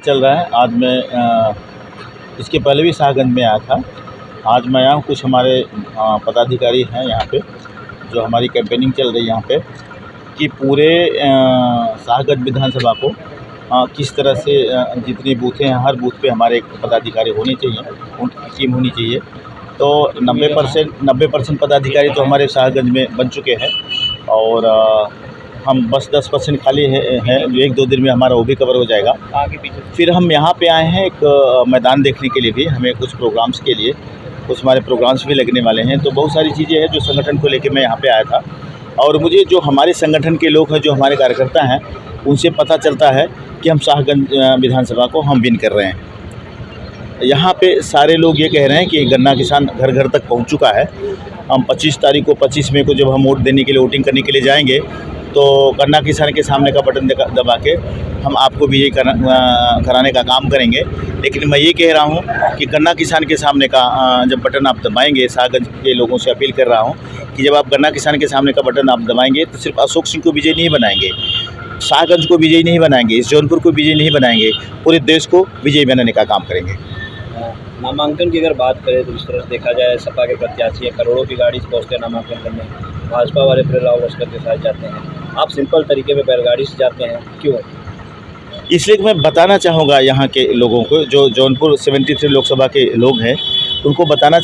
चल रहा है। आज मैं इसके पहले भी शाहगंज में आया था। आज मैं आया हूँ, कुछ हमारे पदाधिकारी हैं यहाँ पे, जो हमारी कैंपेनिंग चल रही है यहाँ पे कि पूरे शाहगंज विधानसभा को किस तरह से जितने बूथें हैं हर बूथ पे हमारे पदाधिकारी होने चाहिए, उनकी टीम होनी चाहिए। तो 90% पदाधिकारी तो हमारे शाहगंज में बन चुके हैं और हम बस 10% खाली हैं। 1-2 दिन में हमारा वो भी कवर हो जाएगा। आगे पीछे फिर हम यहाँ पे आए हैं एक मैदान देखने के लिए भी, हमें कुछ प्रोग्राम्स के लिए, कुछ हमारे प्रोग्राम्स भी लगने वाले हैं। तो बहुत सारी चीज़ें हैं जो संगठन को लेके मैं यहाँ पे आया था और मुझे जो हमारे संगठन के लोग हैं, जो हमारे कार्यकर्ता हैं, उनसे पता चलता है कि हम शाहगंज विधानसभा को हम विन कर रहे हैं। यहाँ पे सारे लोग ये कह रहे हैं कि गन्ना किसान घर घर तक पहुँच चुका है। हम 25 मई को जब हम वोट देने के लिए, वोटिंग करने के लिए जाएंगे, तो गन्ना किसान के सामने का बटन दबा के हम आपको विजयी कराने का काम करेंगे। लेकिन मैं ये कह रहा हूँ कि गन्ना किसान के सामने का जब बटन आप दबाएंगे, शाहगंज के लोगों से अपील कर रहा हूँ कि जब आप गन्ना किसान के सामने का बटन आप दबाएंगे तो सिर्फ अशोक सिंह को विजयी नहीं बनाएंगे, शाहगंज को विजयी नहीं बनाएंगे, इस जौनपुर को विजयी नहीं बनाएंगे, पूरे देश को विजयी बनाने का काम करेंगे। नामांकन की अगर बात करें तो इस तरह से देखा जाए, सपा के प्रत्याशी हैं, करोड़ों की गाड़ी से पहुँचते हैं नामांकन करने, भाजपा वाले फिर राव लश्कर के साथ जाते हैं, आप सिंपल तरीके में बैलगाड़ी से जाते हैं, क्यों? इसलिए मैं बताना चाहूँगा यहाँ के लोगों को, जो जौनपुर 73 लोकसभा के लोग हैं, उनको बताना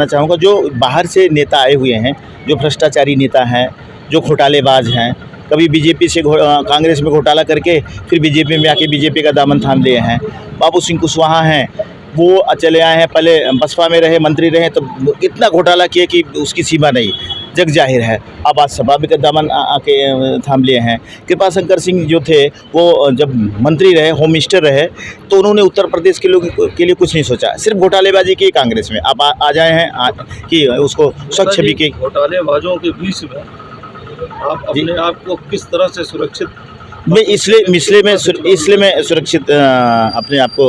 चाहूँगा जो बाहर से नेता आए हुए हैं, जो भ्रष्टाचारी नेता हैं, जो घोटालेबाज हैं, कभी बीजेपी से कांग्रेस में घोटाला करके फिर बीजेपी में आके बीजेपी का दामन थाम लिए हैं। बाबू सिंह कुशवाहा हैं, वो चले आए हैं, पहले बसपा में रहे, मंत्री रहे, तो इतना घोटाला किए कि उसकी सीमा नहीं, जग जाहिर है। अब आज सपा भी का दामन आके थाम लिए हैं। कृपा शंकर सिंह जो थे, वो जब मंत्री रहे, होम मिनिस्टर रहे, तो उन्होंने उत्तर प्रदेश के लोगों के लिए कुछ नहीं सोचा, सिर्फ घोटालेबाजी की कांग्रेस में। अब आ जाए हैं कि उसको स्वच्छ छवि के घोटालेबाजों के बीच में आप अपने आप को किस तरह से सुरक्षित? मैं इसलिए मैं सुरक्षित अपने आप को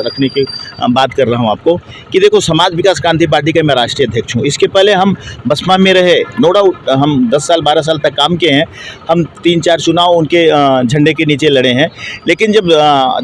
रखने की बात कर रहा हूं आपको कि देखो, समाज विकास क्रांति पार्टी का मैं राष्ट्रीय अध्यक्ष हूं। इसके पहले हम बसपा में रहे, नो डाउट हम 10 साल 12 साल तक काम किए हैं। हम 3-4 चुनाव उनके झंडे के नीचे लड़े हैं। लेकिन जब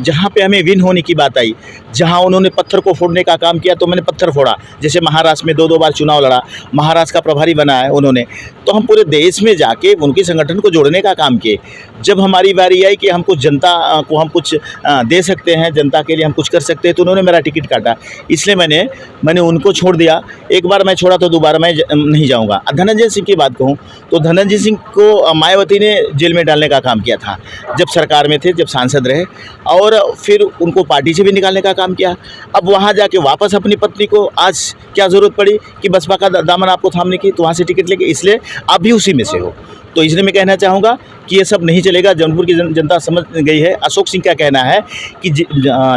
जहां पे हमें विन होने की बात आई, जहां उन्होंने पत्थर को फोड़ने का काम किया, तो मैंने पत्थर फोड़ा। जैसे महाराष्ट्र में 2-2 बार चुनाव लड़ा, महाराष्ट्र का प्रभारी बना है उन्होंने, तो हम पूरे देश में जाके उनके संगठन को जोड़ने का काम किए। जब हमारी बारी आई कि हम कुछ जनता को हम कुछ दे सकते हैं, जनता के लिए हम कुछ कर सकते हैं, तो उन्होंने मेरा टिकट काटा। इसलिए मैंने उनको छोड़ दिया। एक बार मैं छोड़ा तो दोबारा मैं नहीं जाऊंगा। धनंजय सिंह की बात कहूं तो धनंजय सिंह को मायावती ने जेल में डालने का काम किया था, जब सरकार में थे, जब सांसद रहे, और फिर उनको पार्टी से भी निकालने का काम किया। अब वहाँ जाके वापस अपनी पत्नी को आज क्या ज़रूरत पड़ी कि बसपा का दामन आपको थामने की, तो वहाँ से टिकट लेके, इसलिए आप भी उसी में से हो। तो इसलिए मैं कहना चाहूँगा कि ये सब नहीं चलेगा। जौनपुर की जनता समझ गई है। अशोक सिंह का कहना है कि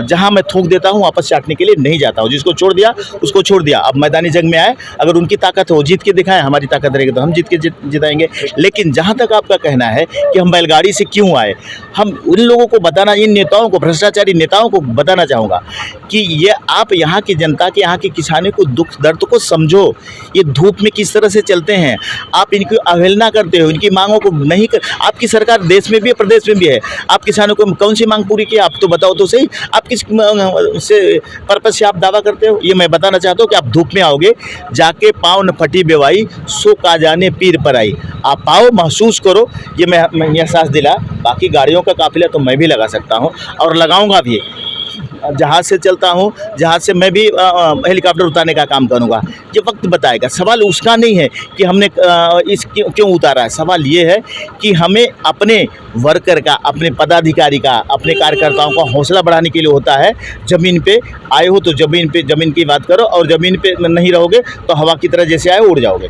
जहां मैं थूक देता हूं, वापस चाटने के लिए नहीं जाता हूं। जिसको छोड़ दिया उसको छोड़ दिया। अब मैदानी जंग में आए, अगर उनकी ताकत हो जीत के दिखाएं, हमारी ताकत रहेगी तो हम जीत के जिताएंगे। लेकिन जहां तक आपका कहना है कि हम बैलगाड़ी से क्यों आए, हम उन लोगों को बताना, इन नेताओं को, भ्रष्टाचारी नेताओं को बताना चाहूँगा कि ये आप यहाँ की जनता के, यहाँ के किसानों को दुख दर्द को समझो। ये धूप में किस तरह से चलते हैं, आप इनकी अवहेलना करते हो, इनकी मांगों को नहीं आपकी सरकार देश में भी है, प्रदेश में भी है। आप किसानों को कौन सी मांग पूरी की, आप तो बताओ तो सही। आप किस से पर्पज से आप दावा करते हो, ये मैं बताना चाहता हूँ कि आप धूप में आओगे, जाके पाँव न फटी बेवाई, सो का जाने पीर पर आई। आप आओ, महसूस करो, ये मैं एहसास दिला। बाकी गाड़ियों का काफिला तो मैं भी लगा सकता हूँ और लगाऊंगा भी। जहाज़ से चलता हूँ, जहाज़ से मैं भी हेलीकॉप्टर उतारने का काम करूँगा। ये वक्त बताएगा। सवाल उसका नहीं है कि हमने क्यों उतारा है। सवाल ये है कि हमें अपने वर्कर का, अपने पदाधिकारी का, अपने कार्यकर्ताओं का हौसला बढ़ाने के लिए होता है। ज़मीन पे आए हो तो ज़मीन की बात करो, और ज़मीन पे नहीं रहोगे तो हवा की तरह जैसे आए उड़ जाओगे।